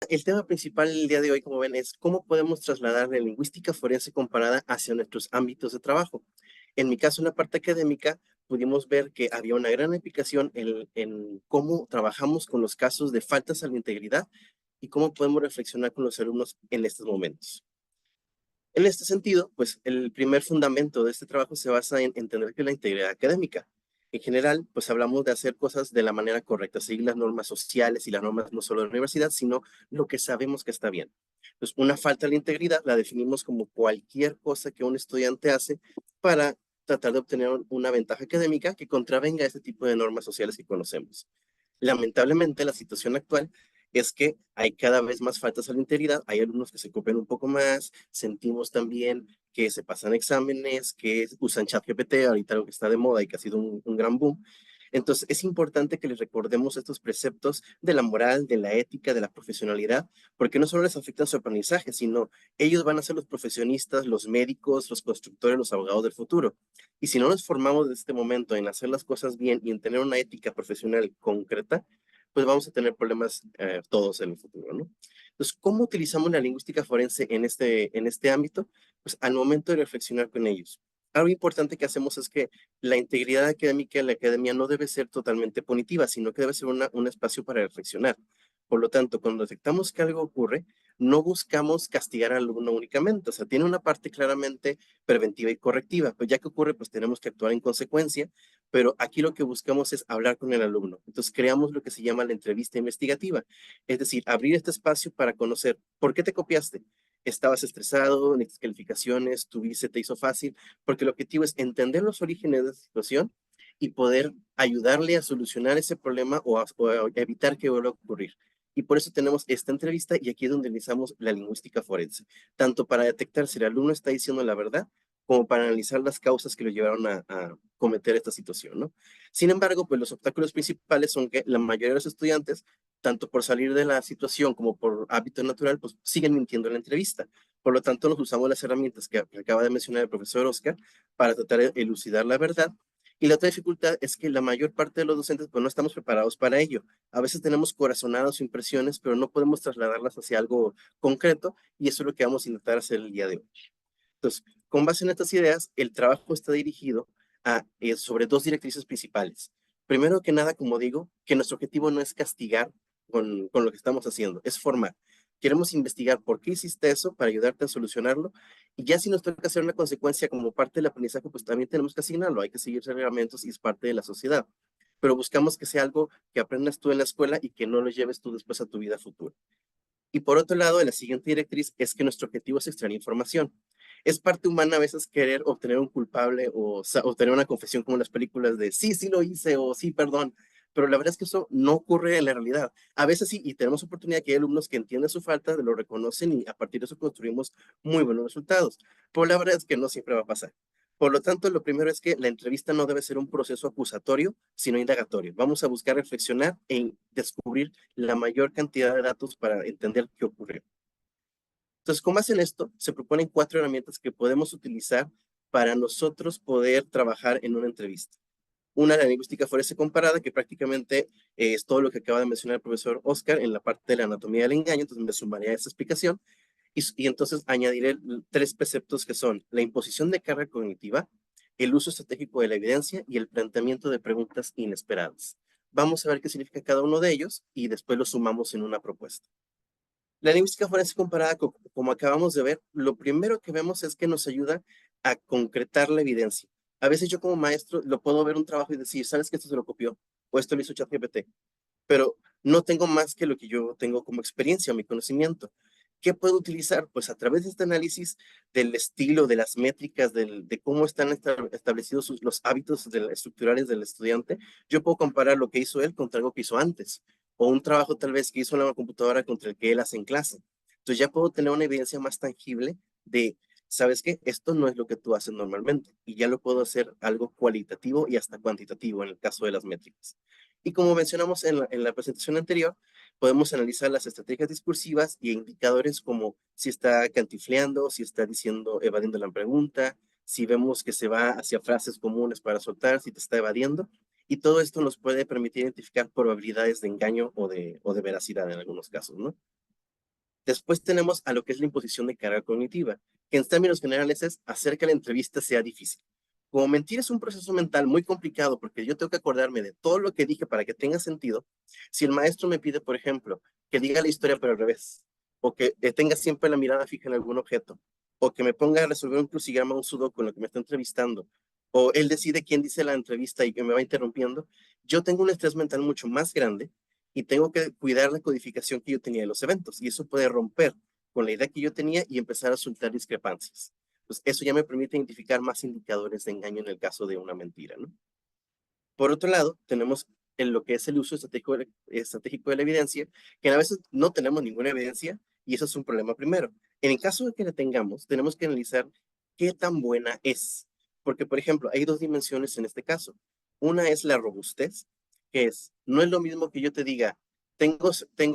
El tema principal el día de hoy, como ven, es cómo podemos trasladar la lingüística forense comparada hacia nuestros ámbitos de trabajo. En mi caso, en la parte académica, pudimos ver que había una gran aplicación en cómo trabajamos con los casos de faltas a la integridad y cómo podemos reflexionar con los alumnos en estos momentos. En este sentido, pues el primer fundamento de este trabajo se basa en entender que la integridad académica, en general, pues hablamos de hacer cosas de la manera correcta, seguir las normas sociales y las normas no solo de la universidad, sino lo que sabemos que está bien. Entonces, una falta de integridad la definimos como cualquier cosa que un estudiante hace para tratar de obtener una ventaja académica que contravenga este tipo de normas sociales que conocemos. Lamentablemente, la situación actual es que hay cada vez más faltas a la integridad, hay alumnos que se copian un poco más, sentimos también que se pasan exámenes, que usan ChatGPT, ahorita lo que está de moda y que ha sido un gran boom. Entonces, es importante que les recordemos estos preceptos de la moral, de la ética, de la profesionalidad, porque no solo les afectan su aprendizaje, sino ellos van a ser los profesionistas, los médicos, los constructores, los abogados del futuro. Y si no nos formamos desde este momento en hacer las cosas bien y en tener una ética profesional concreta, pues vamos a tener problemas todos en el futuro, ¿no? Entonces, ¿cómo utilizamos la lingüística forense en este ámbito? Pues al momento de reflexionar con ellos. Algo importante que hacemos es que la integridad académica de la academia no debe ser totalmente punitiva, sino que debe ser un espacio para reflexionar. Por lo tanto, cuando detectamos que algo ocurre, no buscamos castigar al alumno únicamente, o sea, tiene una parte claramente preventiva y correctiva, pues ya que ocurre, pues tenemos que actuar en consecuencia, pero aquí lo que buscamos es hablar con el alumno. Entonces, creamos lo que se llama la entrevista investigativa, es decir, abrir este espacio para conocer por qué te copiaste. ¿Estabas estresado? ¿Necesitas calificaciones? ¿Se te hizo fácil? Porque el objetivo es entender los orígenes de la situación y poder ayudarle a solucionar ese problema o a evitar que vuelva a ocurrir. Y por eso tenemos esta entrevista y aquí es donde utilizamos la lingüística forense, tanto para detectar si el alumno está diciendo la verdad como para analizar las causas que lo llevaron a cometer esta situación, ¿no? Sin embargo, pues los obstáculos principales son que la mayoría de los estudiantes, tanto por salir de la situación como por hábito natural, pues siguen mintiendo en la entrevista. Por lo tanto, nos usamos las herramientas que acaba de mencionar el profesor Oscar para tratar de elucidar la verdad. Y la otra dificultad es que la mayor parte de los docentes pues no estamos preparados para ello. A veces tenemos corazonadas o impresiones, pero no podemos trasladarlas hacia algo concreto y eso es lo que vamos a intentar hacer el día de hoy. Entonces, con base en estas ideas, el trabajo está dirigido sobre dos directrices principales. Primero que nada, como digo, que nuestro objetivo no es castigar con lo que estamos haciendo, es formar. Queremos investigar por qué hiciste eso para ayudarte a solucionarlo. Y ya si nos toca hacer una consecuencia como parte del aprendizaje, pues también tenemos que asignarlo. Hay que seguir reglamentos y es parte de la sociedad. Pero buscamos que sea algo que aprendas tú en la escuela y que no lo lleves tú después a tu vida futura. Y por otro lado, la siguiente directriz es que nuestro objetivo es extraer información. Es parte humana a veces querer obtener un culpable o obtener una confesión como en las películas de sí, sí lo hice o sí, perdón. Pero la verdad es que eso no ocurre en la realidad. A veces sí, y tenemos oportunidad que hay alumnos que entienden su falta, lo reconocen y a partir de eso construimos muy buenos resultados. Pero la verdad es que no siempre va a pasar. Por lo tanto, lo primero es que la entrevista no debe ser un proceso acusatorio, sino indagatorio. Vamos a buscar reflexionar e descubrir la mayor cantidad de datos para entender qué ocurrió. Entonces, con base en esto, se proponen cuatro herramientas que podemos utilizar para nosotros poder trabajar en una entrevista. Una, la lingüística forense comparada, que prácticamente es todo lo que acaba de mencionar el profesor Oscar en la parte de la anatomía del engaño, entonces me sumaría a esa explicación. Y entonces añadiré tres preceptos que son la imposición de carga cognitiva, el uso estratégico de la evidencia y el planteamiento de preguntas inesperadas. Vamos a ver qué significa cada uno de ellos y después lo sumamos en una propuesta. La lingüística forense comparada, como acabamos de ver, lo primero que vemos es que nos ayuda a concretar la evidencia. A veces yo como maestro lo puedo ver un trabajo y decir, ¿sabes que esto se lo copió? O esto lo hizo ChatGPT, pero no tengo más que lo que yo tengo como experiencia o mi conocimiento. ¿Qué puedo utilizar? Pues a través de este análisis del estilo, de las métricas, de cómo están establecidos los hábitos estructurales del estudiante, yo puedo comparar lo que hizo él contra algo que hizo antes, o un trabajo tal vez que hizo en la computadora contra el que él hace en clase. Entonces ya puedo tener una evidencia más tangible de, ¿sabes qué? Esto no es lo que tú haces normalmente, y ya lo puedo hacer algo cualitativo y hasta cuantitativo en el caso de las métricas. Y como mencionamos en la presentación anterior, podemos analizar las estrategias discursivas y indicadores como si está cantifleando, si está diciendo, evadiendo la pregunta, si vemos que se va hacia frases comunes para soltar, si te está evadiendo. Y todo esto nos puede permitir identificar probabilidades de engaño o de veracidad en algunos casos, ¿no? Después tenemos a lo que es la imposición de carga cognitiva, que en términos generales es hacer que la entrevista sea difícil. Como mentir es un proceso mental muy complicado porque yo tengo que acordarme de todo lo que dije para que tenga sentido, si el maestro me pide, por ejemplo, que diga la historia pero al revés, o que tenga siempre la mirada fija en algún objeto, o que me ponga a resolver un crucigrama o un sudoku con lo que me está entrevistando, o él decide quién dice la entrevista y que me va interrumpiendo, yo tengo un estrés mental mucho más grande y tengo que cuidar la codificación que yo tenía de los eventos, y eso puede romper con la idea que yo tenía y empezar a soltar discrepancias. Pues eso ya me permite identificar más indicadores de engaño en el caso de una mentira, ¿no? Por otro lado, tenemos en lo que es el uso estratégico de la evidencia, que a veces no tenemos ninguna evidencia y eso es un problema primero. En el caso de que la tengamos, tenemos que analizar qué tan buena es. Porque, por ejemplo, hay dos dimensiones en este caso. Una es la robustez, que es, no es lo mismo que yo te diga, tengo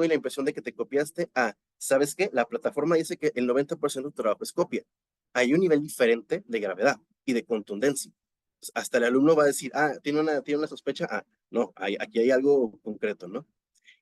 la impresión de que te copiaste a, ¿sabes qué? La plataforma dice que el 90% de tu trabajo es copia. Hay un nivel diferente de gravedad y de contundencia. Hasta el alumno va a decir, tiene una sospecha, no, aquí hay algo concreto, ¿no?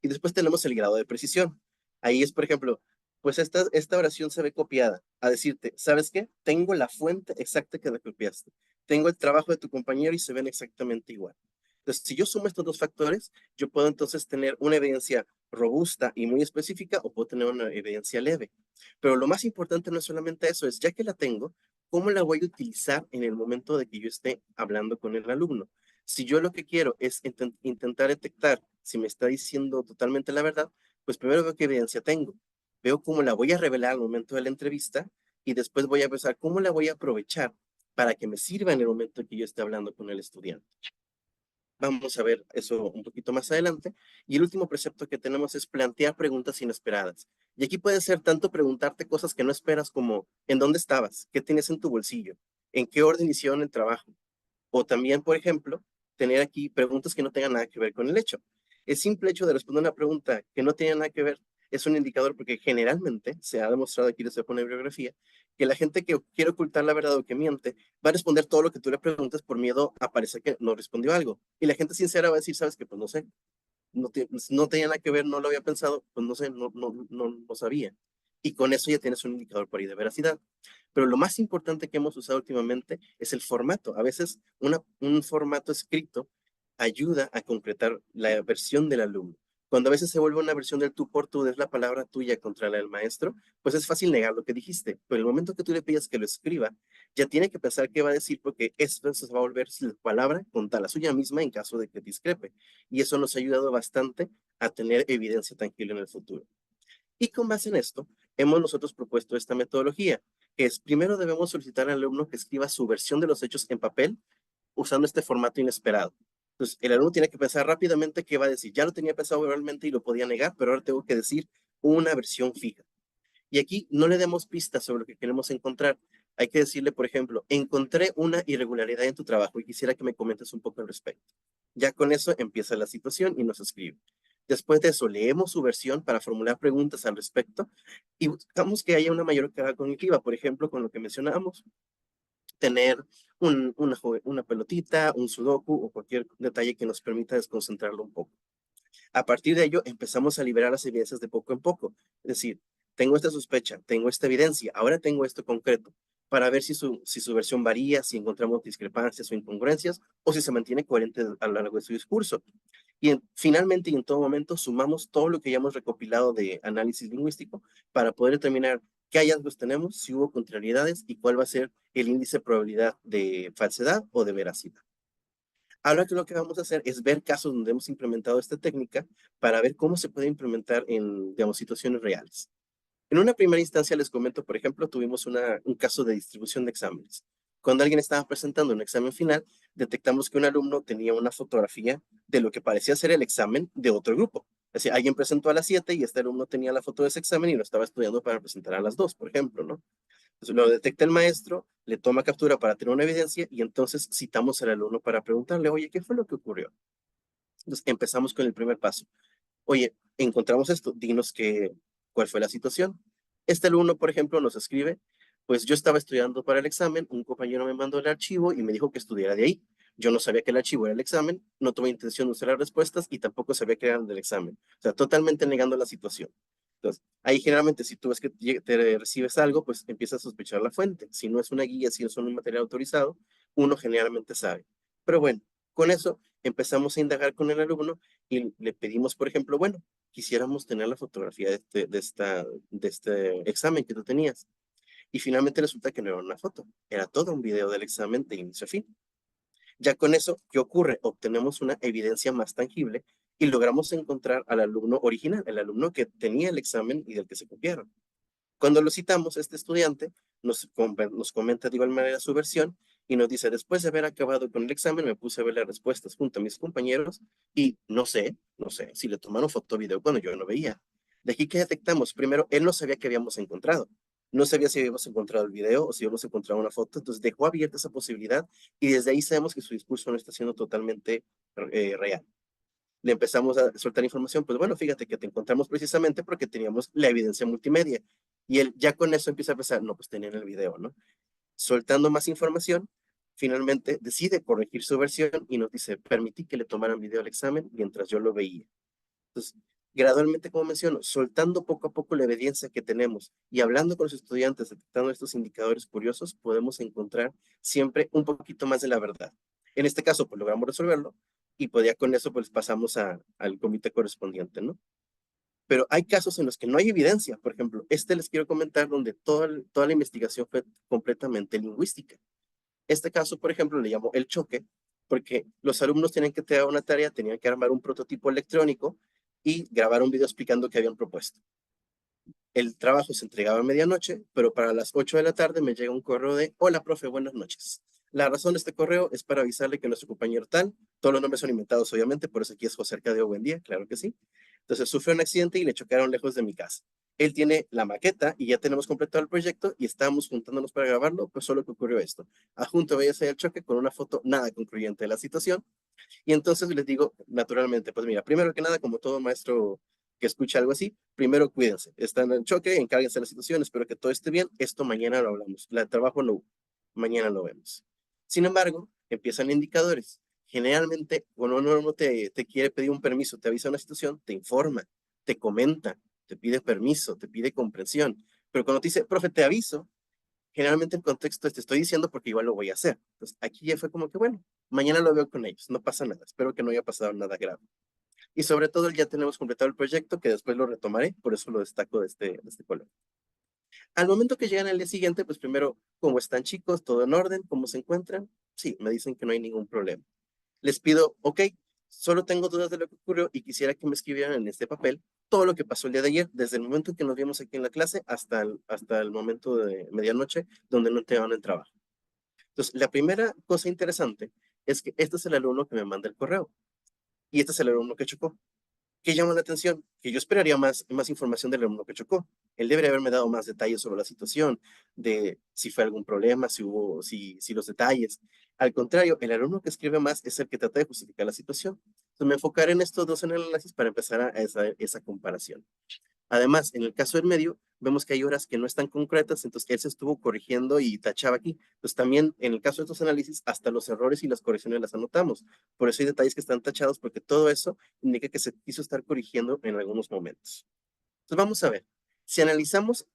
Y después tenemos el grado de precisión. Ahí es, por ejemplo, pues esta oración se ve copiada, a decirte, ¿sabes qué? Tengo la fuente exacta que la copiaste. Tengo el trabajo de tu compañero y se ven exactamente igual. Entonces, si yo sumo estos dos factores, yo puedo entonces tener una evidencia robusta y muy específica o puedo tener una evidencia leve. Pero lo más importante no es solamente eso, es ya que la tengo, ¿cómo la voy a utilizar en el momento de que yo esté hablando con el alumno? Si yo lo que quiero es intentar detectar si me está diciendo totalmente la verdad, pues primero veo qué evidencia tengo, veo cómo la voy a revelar al momento de la entrevista y después voy a pensar cómo la voy a aprovechar para que me sirva en el momento en que yo esté hablando con el estudiante. Vamos a ver eso un poquito más adelante. Y el último precepto que tenemos es plantear preguntas inesperadas. Y aquí puede ser tanto preguntarte cosas que no esperas como ¿en dónde estabas? ¿Qué tienes en tu bolsillo? ¿En qué orden hicieron el trabajo? O también, por ejemplo, tener aquí preguntas que no tengan nada que ver con el hecho. El simple hecho de responder una pregunta que no tiene nada que ver es un indicador porque generalmente se ha demostrado aquí desde la bibliografía que la gente que quiere ocultar la verdad o que miente va a responder todo lo que tú le preguntas por miedo a parecer que no respondió algo. Y la gente sincera va a decir, sabes que pues no sé, no tenía nada que ver, no lo había pensado, pues no sé, no sabía. Y con eso ya tienes un indicador por ahí de veracidad. Pero lo más importante que hemos usado últimamente es el formato. A veces un formato escrito ayuda a concretar la versión del alumno. Cuando a veces se vuelve una versión del tú por tú, es la palabra tuya contra la del maestro, pues es fácil negar lo que dijiste. Pero el momento que tú le pidas que lo escriba, ya tiene que pensar qué va a decir porque esto se va a volver la palabra contra la suya misma en caso de que discrepe. Y eso nos ha ayudado bastante a tener evidencia tangible en el futuro. Y con base en esto, hemos nosotros propuesto esta metodología, que es primero debemos solicitar al alumno que escriba su versión de los hechos en papel usando este formato inesperado. Entonces, el alumno tiene que pensar rápidamente qué va a decir. Ya lo tenía pensado verbalmente y lo podía negar, pero ahora tengo que decir una versión fija. Y aquí no le demos pistas sobre lo que queremos encontrar. Hay que decirle, por ejemplo, encontré una irregularidad en tu trabajo y quisiera que me comentes un poco al respecto. Ya con eso empieza la situación y nos escribe. Después de eso, leemos su versión para formular preguntas al respecto y buscamos que haya una mayor carga cognitiva, por ejemplo, con lo que mencionábamos, tener una pelotita, un sudoku o cualquier detalle que nos permita desconcentrarlo un poco. A partir de ello, empezamos a liberar las evidencias de poco en poco. Es decir, tengo esta sospecha, tengo esta evidencia, ahora tengo esto concreto, para ver si su versión varía, si encontramos discrepancias o incongruencias, o si se mantiene coherente a lo largo de su discurso. Y finalmente y en todo momento sumamos todo lo que ya hemos recopilado de análisis lingüístico para poder determinar qué hallazgos tenemos, si hubo contrariedades y cuál va a ser el índice de probabilidad de falsedad o de veracidad. Ahora que lo que vamos a hacer es ver casos donde hemos implementado esta técnica para ver cómo se puede implementar en, digamos, situaciones reales. En una primera instancia les comento, por ejemplo, tuvimos un caso de distribución de exámenes. Cuando alguien estaba presentando un examen final, detectamos que un alumno tenía una fotografía de lo que parecía ser el examen de otro grupo. Es decir, alguien presentó a las 7 y este alumno tenía la foto de ese examen y lo estaba estudiando para presentar a las 2, por ejemplo, ¿no? Entonces lo detecta el maestro, le toma captura para tener una evidencia y entonces citamos al alumno para preguntarle, oye, ¿qué fue lo que ocurrió? Entonces empezamos con el primer paso. Oye, encontramos esto, dinos cuál fue la situación. Este alumno, por ejemplo, nos escribe, pues yo estaba estudiando para el examen, un compañero me mandó el archivo y me dijo que estudiara de ahí. Yo no sabía que el archivo era el examen, no tuve intención de usar las respuestas y tampoco sabía que eran del examen. O sea, totalmente negando la situación. Entonces, ahí generalmente si tú ves que te recibes algo, pues empiezas a sospechar la fuente. Si no es una guía, si no es un material autorizado, uno generalmente sabe. Pero bueno, con eso empezamos a indagar con el alumno y le pedimos, por ejemplo, bueno, quisiéramos tener la fotografía de este examen que tú tenías. Y finalmente resulta que no era una foto, era todo un video del examen de inicio a fin. Ya con eso, ¿qué ocurre? Obtenemos una evidencia más tangible y logramos encontrar al alumno original, el alumno que tenía el examen y del que se copiaron. Cuando lo citamos, este estudiante nos comenta de igual manera su versión y nos dice, después de haber acabado con el examen, me puse a ver las respuestas junto a mis compañeros y no sé si le tomaron foto o video cuando yo no veía. De aquí que detectamos, primero, él no sabía que habíamos encontrado. No sabía si habíamos encontrado el video o si habíamos encontrado una foto, entonces dejó abierta esa posibilidad y desde ahí sabemos que su discurso no está siendo totalmente real. Le empezamos a soltar información, pues bueno, fíjate que te encontramos precisamente porque teníamos la evidencia multimedia. Y él ya con eso empieza a pensar, no, pues tenían el video, ¿no? Soltando más información, finalmente decide corregir su versión y nos dice, permití que le tomaran video al examen mientras yo lo veía. Entonces, gradualmente, como menciono, soltando poco a poco la evidencia que tenemos y hablando con los estudiantes, detectando estos indicadores curiosos, podemos encontrar siempre un poquito más de la verdad. En este caso, pues logramos resolverlo y pues ya con eso pues pasamos al comité correspondiente, ¿no? Pero hay casos en los que no hay evidencia. Por ejemplo, les quiero comentar donde toda la investigación fue completamente lingüística. Este caso, por ejemplo, le llamó el choque, porque los alumnos tenían que tener una tarea, tenían que armar un prototipo electrónico y grabar un video explicando qué habían propuesto. El trabajo se entregaba a medianoche, pero para las 8 de la tarde me llega un correo de, hola, profe, buenas noches. La razón de este correo es para avisarle que nuestro compañero tal, todos los nombres son inventados obviamente, por eso aquí es José Arcadio Buendía, claro que sí. Entonces sufrió un accidente y le chocaron lejos de mi casa. Él tiene la maqueta y ya tenemos completado el proyecto y estábamos juntándonos para grabarlo, pues solo que ocurrió esto. Adjunto veía el choque con una foto nada concluyente de la situación y entonces les digo, naturalmente, pues mira, primero que nada, como todo maestro que escucha algo así, primero cuídense, están en choque, encárguense de la situación, espero que todo esté bien, esto mañana lo hablamos, el trabajo no, mañana lo vemos. Sin embargo, empiezan indicadores. Generalmente, cuando uno te quiere pedir un permiso, te avisa una situación, te informa, te comenta, te pide permiso, te pide comprensión. Pero cuando te dice, profe, te aviso, generalmente el contexto es, te estoy diciendo porque igual lo voy a hacer. Entonces, aquí ya fue como que, bueno, mañana lo veo con ellos, no pasa nada, espero que no haya pasado nada grave. Y sobre todo ya tenemos completado el proyecto, que después lo retomaré, por eso lo destaco de este color. Al momento que llegan al día siguiente, pues primero, ¿cómo están chicos? ¿Todo en orden? ¿Cómo se encuentran? Sí, me dicen que no hay ningún problema. Les pido, ok, solo tengo dudas de lo que ocurrió y quisiera que me escribieran en este papel todo lo que pasó el día de ayer, desde el momento en que nos vimos aquí en la clase hasta el momento de medianoche, donde no te van el trabajo. Entonces, la primera cosa interesante es que este es el alumno que me manda el correo y este es el alumno que chocó. ¿Qué llama la atención? Que yo esperaría más información del alumno que chocó. Él debería haberme dado más detalles sobre la situación, de si fue algún problema, si los detalles. Al contrario, el alumno que escribe más es el que trata de justificar la situación. Entonces me enfocaré en estos dos análisis para empezar a esa comparación. Además, en el caso del medio, vemos que hay horas que no están concretas, entonces él se estuvo corrigiendo y tachaba aquí. Entonces también en el caso de estos análisis, hasta los errores y las correcciones las anotamos. Por eso hay detalles que están tachados, porque todo eso indica que se quiso estar corrigiendo en algunos momentos. Entonces vamos a ver, si analizamos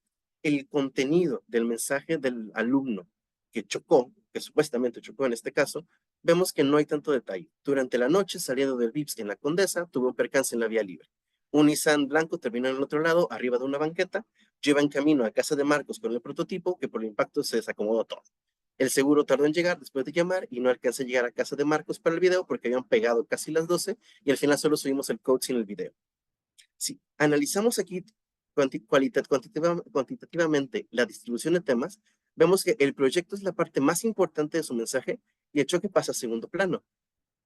el contenido del mensaje del alumno que chocó, que supuestamente chocó en este caso, vemos que no hay tanto detalle. Durante la noche, saliendo del VIPS en la Condesa, tuvo un percance en la vía libre. Un Nissan blanco terminó en el otro lado, arriba de una banqueta, lleva en camino a casa de Marcos con el prototipo, que por el impacto se desacomodó todo. El seguro tardó en llegar después de llamar y no alcancé a llegar a casa de Marcos para el video porque habían pegado casi las 12 y al final solo subimos el code sin el video. Si analizamos aquí cuantitativamente la distribución de temas, vemos que el proyecto es la parte más importante de su mensaje y el choque pasa a segundo plano.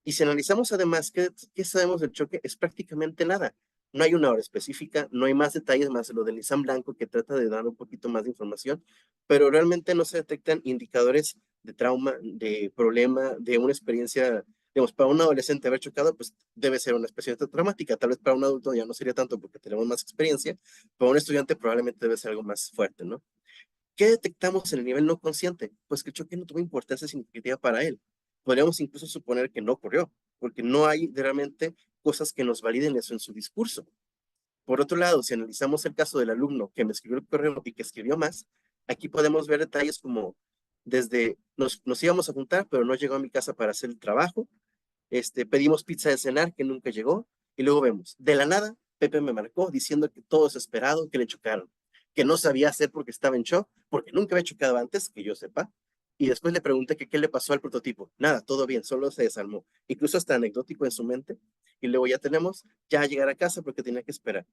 Y si analizamos además qué sabemos del choque, es prácticamente nada. No hay una hora específica, no hay más detalles más de lo del Nissan blanco que trata de dar un poquito más de información, pero realmente no se detectan indicadores de trauma, de problema, de una experiencia, digamos, para un adolescente haber chocado, pues debe ser una experiencia traumática, tal vez para un adulto ya no sería tanto porque tenemos más experiencia, para un estudiante probablemente debe ser algo más fuerte, ¿no? ¿Qué detectamos en el nivel no consciente? Pues que el choque no tuvo importancia significativa para él. Podríamos incluso suponer que no ocurrió, porque no hay realmente cosas que nos validen eso en su discurso. Por otro lado, si analizamos el caso del alumno que me escribió el correo y que escribió más, aquí podemos ver detalles como desde nos íbamos a juntar, pero no llegó a mi casa para hacer el trabajo. Pedimos pizza de cenar que nunca llegó. Y luego vemos, de la nada, Pepe me marcó diciendo que todo desesperado, que le chocaron, que no sabía hacer porque estaba en shock, porque nunca había chocado antes, que yo sepa. Y después le pregunté que qué le pasó al prototipo. Nada, todo bien, solo se desarmó. Incluso hasta anecdótico en su mente. Y luego ya tenemos, ya a llegar a casa porque tenía que esperar.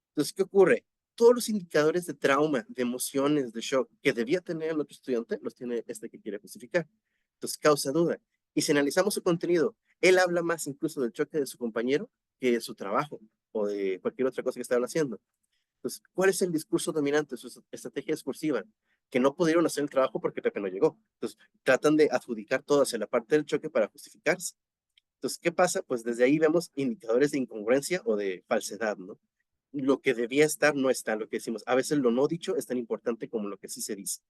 Entonces, ¿qué ocurre? Todos los indicadores de trauma, de emociones, de shock que debía tener el otro estudiante, los tiene este que quiere justificar. Entonces, causa duda. Y si analizamos su contenido, él habla más incluso del choque de su compañero que de su trabajo o de cualquier otra cosa que estaban haciendo. Entonces, ¿cuál es el discurso dominante, su estrategia discursiva? Que no pudieron hacer el trabajo porque Pepe no llegó. Entonces, tratan de adjudicar todo hacia la parte del choque para justificarse. Entonces, ¿qué pasa? Pues desde ahí vemos indicadores de incongruencia o de falsedad, ¿no? Lo que debía estar no está, lo que decimos. A veces lo no dicho es tan importante como lo que sí se dice.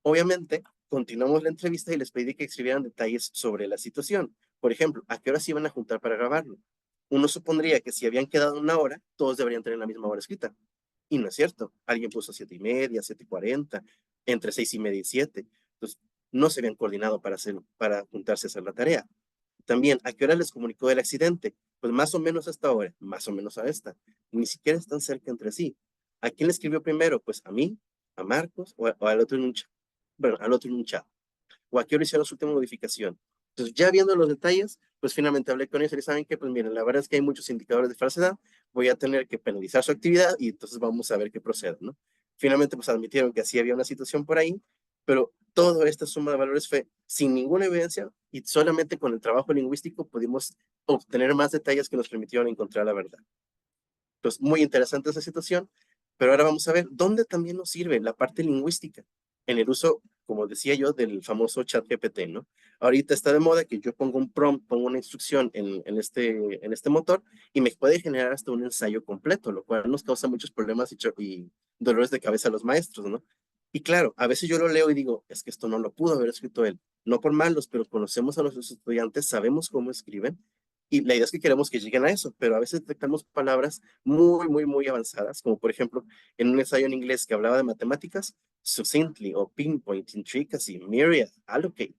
Obviamente, continuamos la entrevista y les pedí que escribieran detalles sobre la situación. Por ejemplo, ¿a qué hora se iban a juntar para grabarlo? Uno supondría que si habían quedado una hora, todos deberían tener la misma hora escrita. Y no es cierto. Alguien puso 7:30, 7:40, entre 6:30 y 7. Entonces, no se habían coordinado para juntarse a hacer la tarea. También, ¿a qué hora les comunicó el accidente? Pues más o menos a esta hora, más o menos a esta. Ni siquiera están cerca entre sí. ¿A quién le escribió primero? Pues a mí, a Marcos o al otro en un chat. Bueno, al otro en un chat. ¿O a qué hora hicieron su última modificación? Entonces, ya viendo los detalles, pues finalmente hablé con ellos y les saben que, pues miren, la verdad es que hay muchos indicadores de falsedad, voy a tener que penalizar su actividad y entonces vamos a ver qué procede, ¿no? Finalmente, pues admitieron que sí había una situación por ahí, pero toda esta suma de valores fue sin ninguna evidencia y solamente con el trabajo lingüístico pudimos obtener más detalles que nos permitieron encontrar la verdad. Entonces, muy interesante esa situación, pero ahora vamos a ver dónde también nos sirve la parte lingüística en el uso, como decía yo, del famoso chat GPT, ¿no? Ahorita está de moda que yo pongo un prompt, pongo una instrucción en este motor y me puede generar hasta un ensayo completo, lo cual nos causa muchos problemas y dolores de cabeza a los maestros, ¿no? Y claro, a veces yo lo leo y digo, es que esto no lo pudo haber escrito él. No por malos, pero conocemos a nuestros estudiantes, sabemos cómo escriben y la idea es que queremos que lleguen a eso, pero a veces detectamos palabras muy, muy, muy avanzadas, como por ejemplo en un ensayo en inglés que hablaba de matemáticas, succinctly o pinpoint, intricacy, myriad, allocate.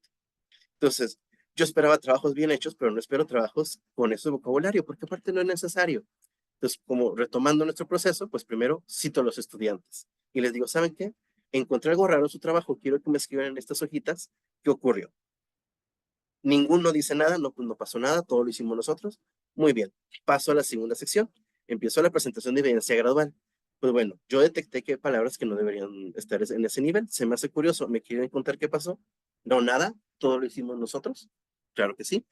Entonces, yo esperaba trabajos bien hechos, pero no espero trabajos con ese vocabulario, porque aparte no es necesario. Entonces, como retomando nuestro proceso, pues primero cito a los estudiantes y les digo, ¿saben qué? Encontré algo raro en su trabajo, quiero que me escriban en estas hojitas qué ocurrió. Ninguno dice nada, no, pues no pasó nada, todo lo hicimos nosotros. Muy bien, paso a la segunda sección. Empiezo la presentación de evidencia gradual. Pues bueno, yo detecté que hay palabras que no deberían estar en ese nivel. Se me hace curioso, ¿me quieren contar qué pasó? No, nada, todo lo hicimos nosotros. Claro que sí.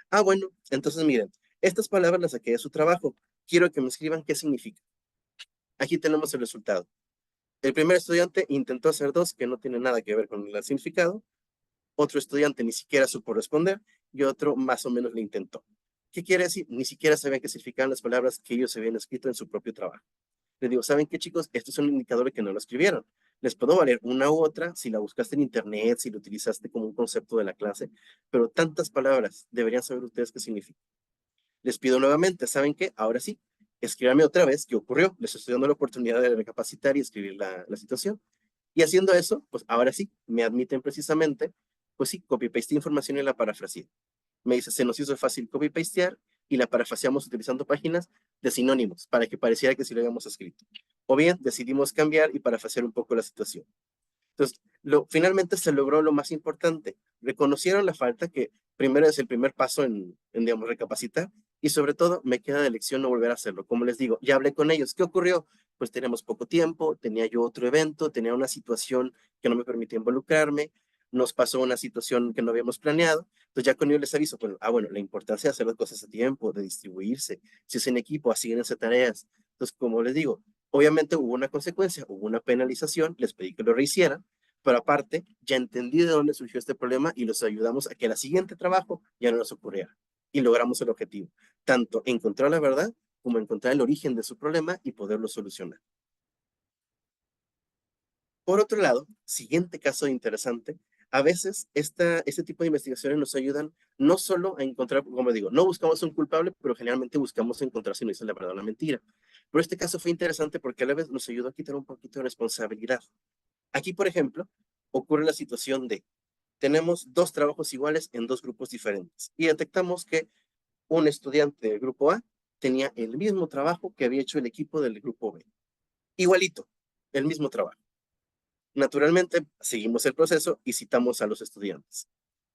Ah, bueno, entonces miren, estas palabras las saqué de su trabajo. Quiero que me escriban qué significa. Aquí tenemos el resultado. El primer estudiante intentó hacer dos que no tienen nada que ver con el significado. Otro estudiante ni siquiera supo responder y otro más o menos le intentó. ¿Qué quiere decir? Ni siquiera sabían qué significaban las palabras que ellos habían escrito en su propio trabajo. Les digo, ¿saben qué, chicos? Esto es un indicador de que no lo escribieron. Les puedo valer una u otra si la buscaste en internet, si lo utilizaste como un concepto de la clase, pero tantas palabras deberían saber ustedes qué significan. Les pido nuevamente, ¿saben qué? Ahora sí, escríbanme otra vez qué ocurrió. Les estoy dando la oportunidad de recapacitar y escribir la situación. Y haciendo eso, pues ahora sí, me admiten precisamente, pues sí, copy-paste información y la parafraseé. Me dice, se nos hizo fácil copy-pastear y la parafraseamos utilizando páginas de sinónimos para que pareciera que sí lo habíamos escrito. O bien decidimos cambiar y parafrasear un poco la situación. Entonces, finalmente se logró lo más importante. Reconocieron la falta, que primero es el primer paso en, digamos, recapacitar, y sobre todo me queda de lección no volver a hacerlo. Como les digo, ya hablé con ellos. ¿Qué ocurrió? Pues teníamos poco tiempo, tenía yo otro evento, tenía una situación que no me permitía involucrarme, nos pasó una situación que no habíamos planeado. Entonces ya con ellos les aviso, bueno, bueno, la importancia de hacer las cosas a tiempo, de distribuirse, si es en equipo, asígnense tareas. Entonces, como les digo, obviamente hubo una consecuencia, hubo una penalización, les pedí que lo rehicieran, pero aparte ya entendí de dónde surgió este problema y los ayudamos a que el siguiente trabajo ya no nos ocurriera. Y logramos el objetivo, tanto encontrar la verdad como encontrar el origen de su problema y poderlo solucionar. Por otro lado, siguiente caso interesante, A veces este tipo de investigaciones nos ayudan no solo a encontrar, como digo, no buscamos un culpable, pero generalmente buscamos encontrar si no dice la verdad o la mentira. Pero este caso fue interesante porque a la vez nos ayudó a quitar un poquito de responsabilidad. Aquí, por ejemplo, ocurre la situación de, tenemos dos trabajos iguales en dos grupos diferentes y detectamos que un estudiante del grupo A tenía el mismo trabajo que había hecho el equipo del grupo B. Igualito, el mismo trabajo. Naturalmente, seguimos el proceso y citamos a los estudiantes.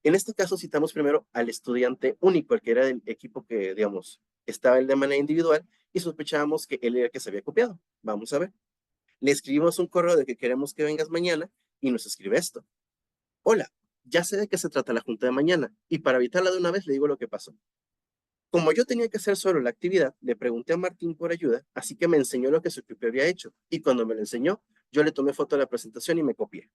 En este caso, citamos primero al estudiante único, el que era del equipo que, digamos, estaba él de manera individual y sospechábamos que él era el que se había copiado. Vamos a ver. Le escribimos un correo de que queremos que vengas mañana y nos escribe esto. Hola, ya sé de qué se trata la junta de mañana y para evitarla de una vez le digo lo que pasó. Como yo tenía que hacer solo la actividad, le pregunté a Martín por ayuda, así que me enseñó lo que su equipo había hecho y cuando me lo enseñó, yo le tomé foto de la presentación y me copié.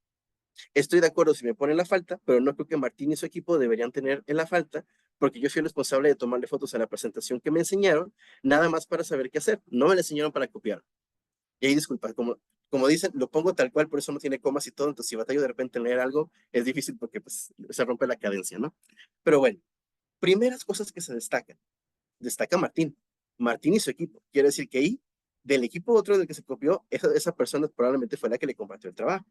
Estoy de acuerdo si me ponen la falta, pero no creo que Martín y su equipo deberían tener en la falta, porque yo fui el responsable de tomarle fotos a la presentación que me enseñaron, nada más para saber qué hacer. No me la enseñaron para copiar. Y ahí disculpa, como dicen, lo pongo tal cual, por eso no tiene comas y todo, entonces si batallo de repente en leer algo, es difícil porque pues, se rompe la cadencia, ¿no? Pero bueno, primeras cosas que se destacan. Destaca Martín. Martín y su equipo. Quiere decir que ahí, del equipo otro del que se copió, esa persona probablemente fue la que le compartió el trabajo.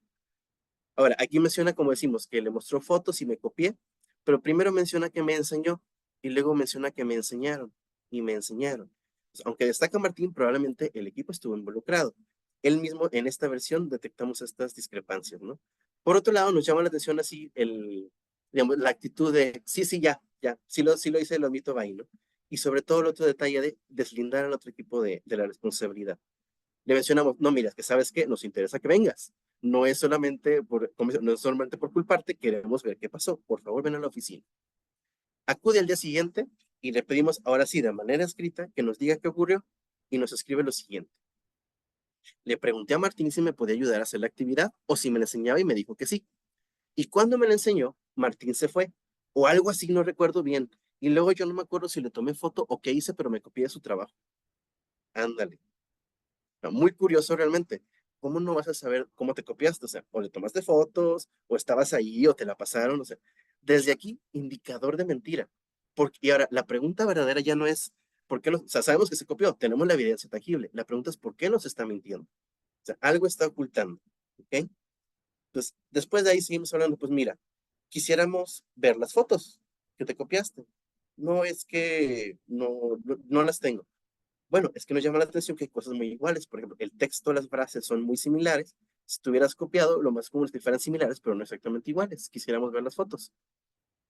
Ahora, aquí menciona, como decimos, que le mostró fotos y me copié, pero primero menciona que me enseñó y luego menciona que me enseñaron y me enseñaron. Pues, aunque destaca Martín, probablemente el equipo estuvo involucrado. Él mismo, en esta versión, detectamos estas discrepancias, ¿no? Por otro lado, nos llama la atención así digamos, la actitud de, sí, sí, ya, sí lo hice, lo admito, va ahí, ¿no? Y sobre todo el otro detalle de deslindar al otro equipo de la responsabilidad. Le mencionamos, no, mira, que sabes que nos interesa que vengas. No es solamente por culparte, queremos ver qué pasó. Por favor, ven a la oficina. Acude al día siguiente y le pedimos, ahora sí, de manera escrita, que nos diga qué ocurrió y nos escribe lo siguiente. Le pregunté a Martín si me podía ayudar a hacer la actividad o si me la enseñaba y me dijo que sí. Y cuando me la enseñó, Martín se fue, o algo así, no recuerdo bien. Y luego yo no me acuerdo si le tomé foto o qué hice, pero me copié de su trabajo. Ándale. Muy curioso realmente. ¿Cómo no vas a saber cómo te copiaste? O sea, o le tomaste fotos, o estabas ahí, o te la pasaron, o sea, desde aquí, indicador de mentira. Y ahora, la pregunta verdadera ya no es, ¿por qué o sea, sabemos que se copió, tenemos la evidencia tangible. La pregunta es, ¿por qué nos está mintiendo? O sea, algo está ocultando, ¿ok? Entonces, después de ahí seguimos hablando, pues mira, quisiéramos ver las fotos que te copiaste. No es que no las tengo. Bueno, es que nos llama la atención que hay cosas muy iguales. Por ejemplo, el texto, las frases son muy similares. Si tuvieras copiado, lo más común es que fueran similares, pero no exactamente iguales. Quisiéramos ver las fotos.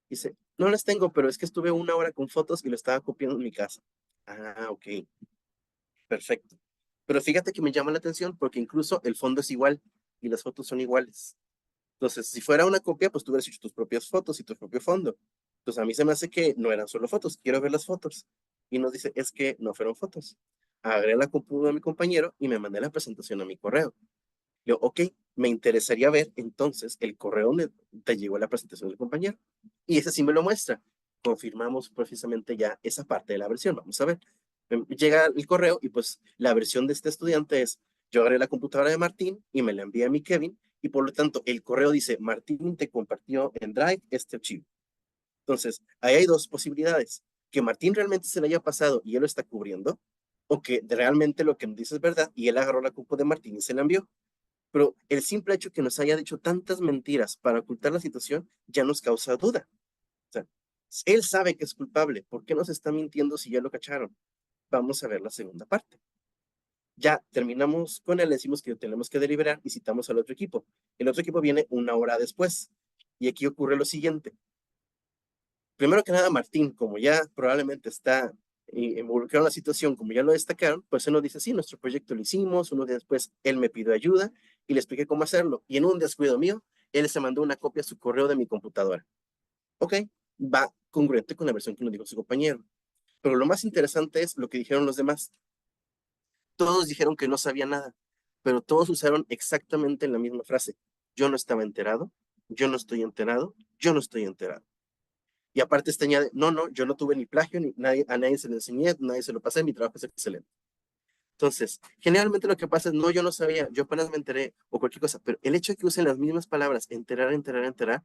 Dice, no las tengo, pero es que estuve una hora con fotos y lo estaba copiando en mi casa. Ah, ok, perfecto. Pero fíjate que me llama la atención porque incluso el fondo es igual y las fotos son iguales. Entonces, si fuera una copia, pues tú hubieras hecho tus propias fotos y tu propio fondo. Entonces, a mí se me hace que no eran solo fotos, quiero ver las fotos. Y nos dice, es que no fueron fotos. Agarré la computadora de mi compañero y me mandé la presentación a mi correo. Yo, ok, me interesaría ver entonces el correo donde te llegó la presentación del compañero. Y ese sí me lo muestra. Confirmamos precisamente ya esa parte de la versión. Vamos a ver. Llega el correo y pues la versión de este estudiante es, yo agarré la computadora de Martín y me la envié a mi Kevin y por lo tanto el correo dice, Martín te compartió en Drive este archivo. Entonces, ahí hay dos posibilidades. Que Martín realmente se le haya pasado y él lo está cubriendo, o que realmente lo que nos dice es verdad y él agarró la culpa de Martín y se la envió. Pero el simple hecho que nos haya dicho tantas mentiras para ocultar la situación ya nos causa duda. O sea, él sabe que es culpable. ¿Por qué nos está mintiendo si ya lo cacharon? Vamos a ver la segunda parte. Ya terminamos con él, le decimos que tenemos que deliberar y citamos al otro equipo. El otro equipo viene una hora después. Y aquí ocurre lo siguiente. Primero que nada, Martín, como ya probablemente está involucrado en la situación, como ya lo destacaron, pues él nos dice, sí, nuestro proyecto lo hicimos, unos días después él me pidió ayuda y le expliqué cómo hacerlo. Y en un descuido mío, él se mandó una copia a su correo de mi computadora. Ok, va congruente con la versión que nos dijo su compañero. Pero lo más interesante es lo que dijeron los demás. Todos dijeron que no sabían nada, pero todos usaron exactamente la misma frase. Yo no estaba enterado, yo no estoy enterado, yo no estoy enterado. Y aparte este añade, no, yo no tuve ni plagio, ni nadie, a nadie se lo enseñé, nadie se lo pasé, mi trabajo es excelente. Entonces, generalmente lo que pasa es, no, yo no sabía, yo apenas me enteré, o cualquier cosa, pero el hecho de que usen las mismas palabras, enterar, enterar, enterar,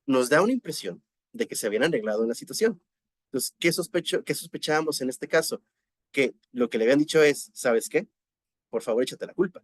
nos da una impresión de que se habían arreglado en la situación. Entonces, qué sospechábamos en este caso? Que lo que le habían dicho es, ¿sabes qué? Por favor, échate la culpa.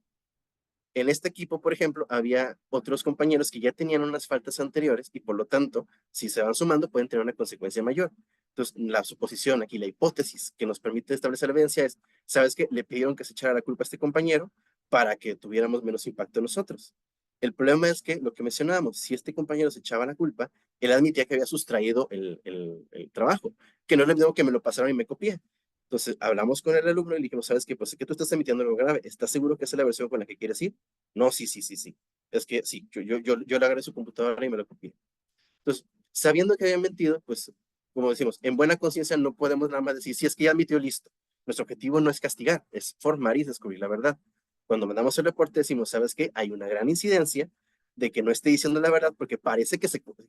En este equipo, por ejemplo, había otros compañeros que ya tenían unas faltas anteriores y por lo tanto, si se van sumando, pueden tener una consecuencia mayor. Entonces, la suposición aquí, la hipótesis que nos permite establecer la evidencia es, ¿sabes qué? Le pidieron que se echara la culpa a este compañero para que tuviéramos menos impacto nosotros. El problema es que lo que mencionábamos, si este compañero se echaba la culpa, él admitía que había sustraído el trabajo, que no es lo mismo que me lo pasaron y me copié. Entonces hablamos con el alumno y le dijimos, ¿sabes qué? Pues es que tú estás emitiendo algo grave. ¿Estás seguro que esa es la versión con la que quieres ir? No, sí, sí, sí, sí. Es que sí, yo le agarré su computadora y me lo copié. Entonces, sabiendo que había mentido, pues, como decimos, en buena conciencia no podemos nada más decir, si es que ya admitió, listo. Nuestro objetivo no es castigar, es formar y descubrir la verdad. Cuando mandamos el reporte decimos, ¿sabes qué? Hay una gran incidencia de que no esté diciendo la verdad porque parece que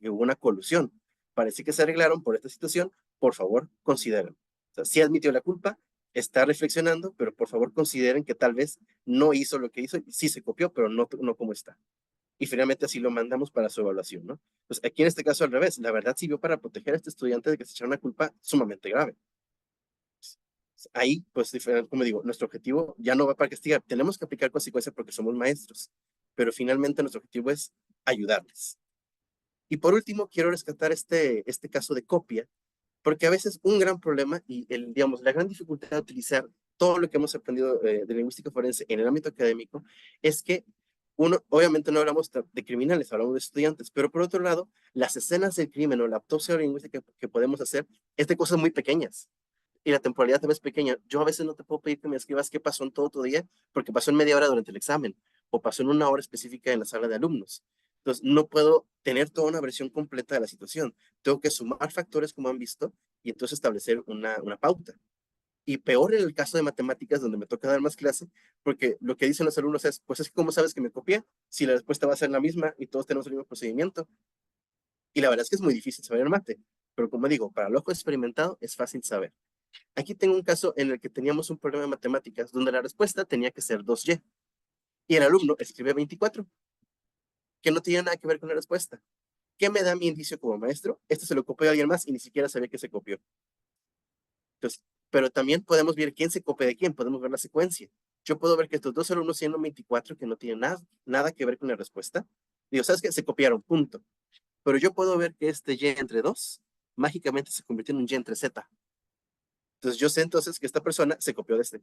hubo una colusión. Parece que se arreglaron por esta situación. Por favor, consideren. O sea, sí admitió la culpa, está reflexionando, pero por favor consideren que tal vez no hizo lo que hizo, sí se copió, pero no como está. Y finalmente así lo mandamos para su evaluación, ¿no? Pues aquí en este caso al revés, la verdad sirvió para proteger a este estudiante de que se echara una culpa sumamente grave. Ahí, pues, como digo, nuestro objetivo ya no va para castigar, tenemos que aplicar consecuencias porque somos maestros, pero finalmente nuestro objetivo es ayudarles. Y por último, quiero rescatar este caso de copia, porque a veces un gran problema y digamos, la gran dificultad de utilizar todo lo que hemos aprendido de lingüística forense en el ámbito académico es que uno, obviamente no hablamos de criminales, hablamos de estudiantes, pero por otro lado, las escenas del crimen o la autopsia lingüística que podemos hacer es de cosas muy pequeñas y la temporalidad también es pequeña. Yo a veces no te puedo pedir que me escribas qué pasó en todo tu día, porque pasó en media hora durante el examen o pasó en una hora específica en la sala de alumnos. Entonces, no puedo tener toda una versión completa de la situación. Tengo que sumar factores, como han visto, y entonces establecer una pauta. Y peor en el caso de matemáticas, donde me toca dar más clase, porque lo que dicen los alumnos es, pues es que ¿cómo sabes que me copié? Si la respuesta va a ser la misma y todos tenemos el mismo procedimiento. Y la verdad es que es muy difícil saber el mate, pero como digo, para el ojo experimentado es fácil saber. Aquí tengo un caso en el que teníamos un problema de matemáticas donde la respuesta tenía que ser 2y y el alumno escribe 24, que no tiene nada que ver con la respuesta. ¿Qué me da mi indicio como maestro? Esto se lo copió a alguien más y ni siquiera sabía que se copió. Entonces, pero también podemos ver quién se copia de quién, podemos ver la secuencia. Yo puedo ver que estos dos alumnos siendo 24 que no tienen nada que ver con la respuesta. Digo, ¿sabes qué? Se copiaron, punto. Pero yo puedo ver que este y entre 2 mágicamente se convirtió en un y entre z. Entonces yo sé entonces que esta persona se copió de este.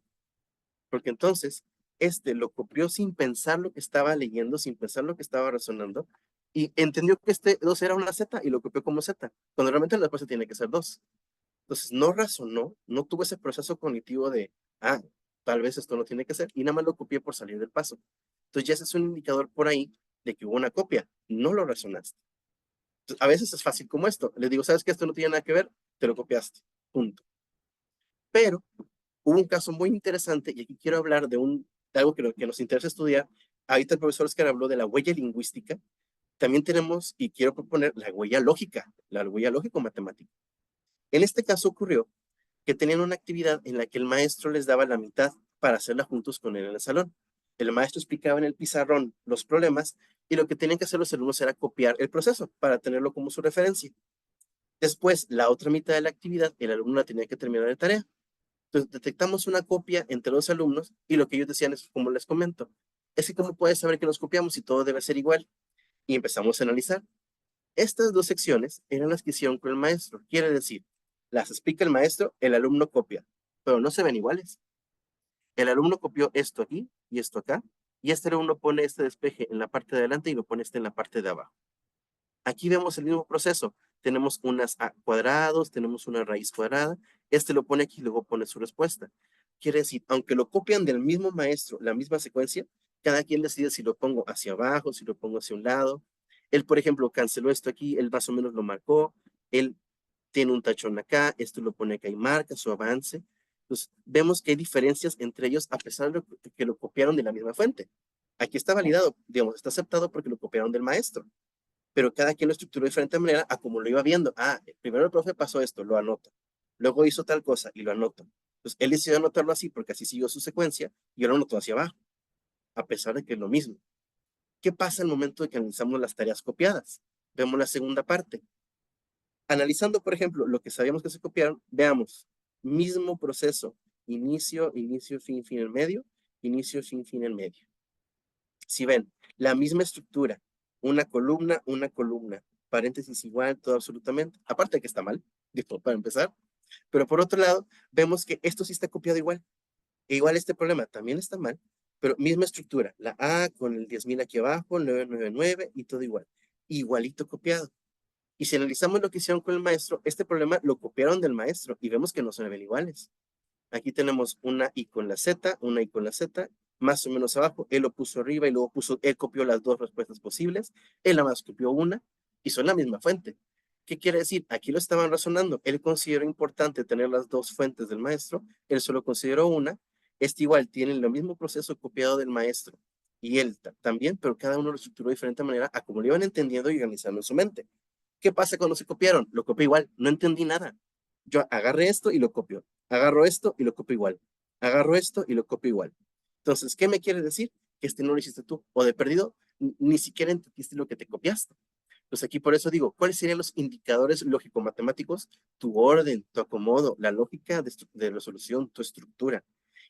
Porque entonces este lo copió sin pensar lo que estaba leyendo, sin pensar lo que estaba razonando, y entendió que este 2 era una Z y lo copió como Z, cuando realmente la respuesta tiene que ser 2. Entonces no razonó, no tuvo ese proceso cognitivo de, ah, tal vez esto no tiene que ser, y nada más lo copié por salir del paso. Entonces ya ese es un indicador por ahí de que hubo una copia, no lo razonaste. Entonces, a veces es fácil como esto, le digo, ¿sabes que esto no tiene nada que ver? Te lo copiaste, punto. Pero hubo un caso muy interesante y aquí quiero hablar de algo que nos interesa estudiar. Ahorita el profesor Oscar habló de la huella lingüística. También tenemos, y quiero proponer, la huella lógica, la huella lógico-matemática. En este caso ocurrió que tenían una actividad en la que el maestro les daba la mitad para hacerla juntos con él en el salón. El maestro explicaba en el pizarrón los problemas y lo que tenían que hacer los alumnos era copiar el proceso para tenerlo como su referencia. Después, la otra mitad de la actividad, el alumno la tenía que terminar de tarea. Entonces, detectamos una copia entre los alumnos y lo que ellos decían es, como les comento, es que cómo puedes saber que nos copiamos si todo debe ser igual. Y empezamos a analizar. Estas dos secciones eran las que hicieron con el maestro. Quiere decir, las explica el maestro, el alumno copia, pero no se ven iguales. El alumno copió esto aquí y esto acá, y este alumno pone este despeje en la parte de adelante y lo pone este en la parte de abajo. Aquí vemos el mismo proceso. Tenemos unas a cuadrados, tenemos una raíz cuadrada. Este lo pone aquí y luego pone su respuesta. Quiere decir, aunque lo copian del mismo maestro, la misma secuencia, cada quien decide si lo pongo hacia abajo, si lo pongo hacia un lado. Él, por ejemplo, canceló esto aquí, él más o menos lo marcó. Él tiene un tachón acá, esto lo pone acá y marca su avance. Entonces, vemos que hay diferencias entre ellos a pesar de que lo copiaron de la misma fuente. Aquí está validado, digamos, está aceptado porque lo copiaron del maestro, pero cada quien lo estructuró de diferente manera a como lo iba viendo. Ah, primero el profe pasó esto, lo anota. Luego hizo tal cosa y lo anota. Entonces, él decidió anotarlo así porque así siguió su secuencia y yo lo anotó hacia abajo, a pesar de que es lo mismo. ¿Qué pasa en el momento de que analizamos las tareas copiadas? Vemos la segunda parte. Analizando, por ejemplo, lo que sabíamos que se copiaron, veamos, mismo proceso, inicio, inicio, fin, fin, en medio, inicio, fin, fin, en medio. Si ven, la misma estructura, una columna, paréntesis igual, todo absolutamente, aparte de que está mal, dijo, para empezar, pero por otro lado, vemos que esto sí está copiado igual. E igual este problema también está mal, pero misma estructura, la A con el 10,000 aquí abajo, 999 y todo igual. Igualito copiado. Y si analizamos lo que hicieron con el maestro, este problema lo copiaron del maestro y vemos que no son iguales. Aquí tenemos una I con la Z, una I con la Z, más o menos abajo. Él lo puso arriba y luego él copió las dos respuestas posibles. Él nada más copió una y son la misma fuente. ¿Qué quiere decir? Aquí lo estaban razonando. Él consideró importante tener las dos fuentes del maestro. Él solo consideró una. Este igual tiene el mismo proceso copiado del maestro. Y él también, pero cada uno lo estructuró de diferente manera a como lo iban entendiendo y organizando en su mente. ¿Qué pasa cuando se copiaron? Lo copié igual, no entendí nada. Yo agarré esto y lo copio. Agarro esto y lo copio igual. Agarro esto y lo copio igual. Entonces, ¿qué me quiere decir? Que este no lo hiciste tú. O de perdido, ni siquiera entendiste lo que te copiaste. Pues aquí por eso digo, ¿cuáles serían los indicadores lógico-matemáticos? Tu orden, tu acomodo, la lógica de resolución, tu estructura.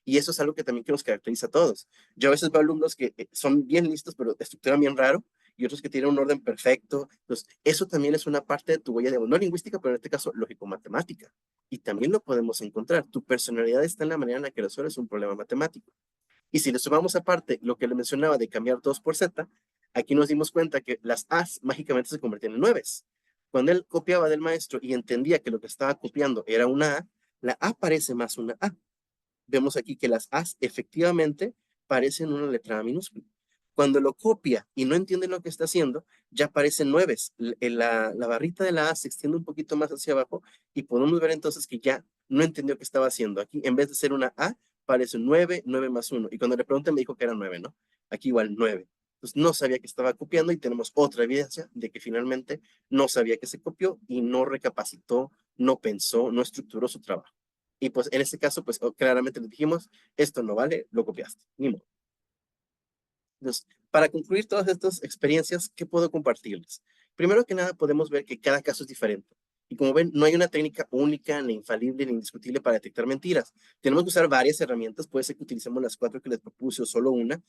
Y eso es algo que también que nos caracteriza a todos. Yo a veces veo alumnos que son bien listos, pero estructuran bien raro, y otros que tienen un orden perfecto. Entonces, eso también es una parte de tu huella de no lingüística, pero en este caso lógico-matemática. Y también lo podemos encontrar. Tu personalidad está en la manera en la que resuelves un problema matemático. Y si le sumamos aparte lo que le mencionaba de cambiar 2 por Z, aquí nos dimos cuenta que las A's mágicamente se convertían en 9. Cuando él copiaba del maestro y entendía que lo que estaba copiando era una A, la A parece más una A. Vemos aquí que las A's efectivamente parecen una letra A minúscula. Cuando lo copia y no entiende lo que está haciendo, ya aparecen 9. La barrita de la A se extiende un poquito más hacia abajo y podemos ver entonces que ya no entendió qué estaba haciendo. Aquí, en vez de ser una A, parece 9, 9 más 1. Y cuando le pregunté me dijo que era 9, ¿no? Aquí igual 9. Entonces no sabía que estaba copiando y tenemos otra evidencia de que finalmente no sabía que se copió y no recapacitó, no pensó, no estructuró su trabajo. Y pues en este caso, pues claramente le dijimos, esto no vale, lo copiaste, ni modo. Entonces, para concluir todas estas experiencias, ¿qué puedo compartirles? Primero que nada, podemos ver que cada caso es diferente. Y como ven, no hay una técnica única, ni infalible, ni indiscutible para detectar mentiras. Tenemos que usar varias herramientas, puede ser que utilicemos las 4 que les propuse o solo una,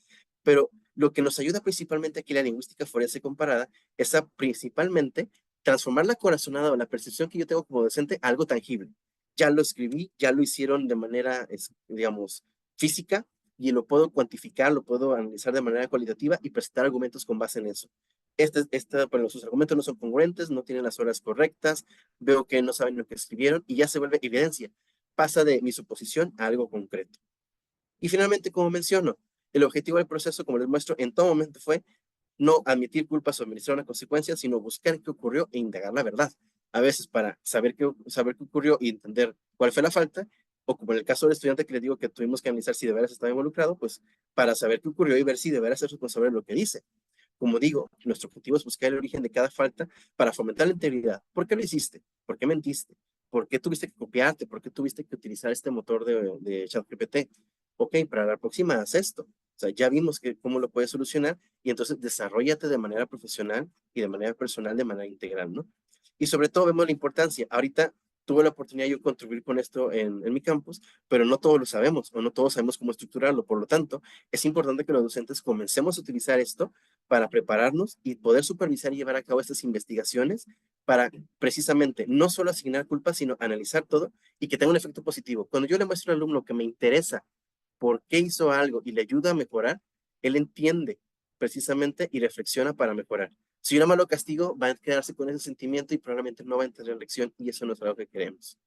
pero lo que nos ayuda principalmente aquí la lingüística forense comparada es a principalmente transformar la corazonada o la percepción que yo tengo como docente a algo tangible. Ya lo escribí, ya lo hicieron de manera, digamos, física, y lo puedo cuantificar, lo puedo analizar de manera cualitativa y presentar argumentos con base en eso. Bueno, sus argumentos no son congruentes, no tienen las horas correctas, veo que no saben lo que escribieron y ya se vuelve evidencia. Pasa de mi suposición a algo concreto. Y finalmente, como menciono, el objetivo del proceso, como les muestro, en todo momento fue no admitir culpas o administrar una consecuencia, sino buscar qué ocurrió e indagar la verdad. A veces para saber qué ocurrió y entender cuál fue la falta, o como en el caso del estudiante que le digo que tuvimos que analizar si de veras estaba involucrado, pues para saber qué ocurrió y ver si de veras es responsable de lo que dice. Como digo, nuestro objetivo es buscar el origen de cada falta para fomentar la integridad. ¿Por qué lo hiciste? ¿Por qué mentiste? ¿Por qué tuviste que copiarte? ¿Por qué tuviste que utilizar este motor de ChatGPT? Ok, para la próxima haz esto. O sea, ya vimos cómo lo puedes solucionar y entonces desarrollate de manera profesional y de manera personal, de manera integral, ¿no? Y sobre todo vemos la importancia. Ahorita tuve la oportunidad de contribuir con esto en mi campus, pero no todos lo sabemos o no todos sabemos cómo estructurarlo. Por lo tanto, es importante que los docentes comencemos a utilizar esto para prepararnos y poder supervisar y llevar a cabo estas investigaciones para precisamente no solo asignar culpas, sino analizar todo y que tenga un efecto positivo. Cuando yo le muestro al alumno que me interesa por qué hizo algo y le ayuda a mejorar, él entiende precisamente y reflexiona para mejorar. Si yo nada más lo castigo, va a quedarse con ese sentimiento y probablemente no va a entender la lección y eso no es algo que queremos.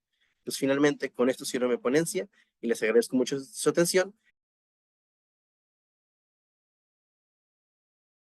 Pues finalmente, con esto cierro mi ponencia y les agradezco mucho su atención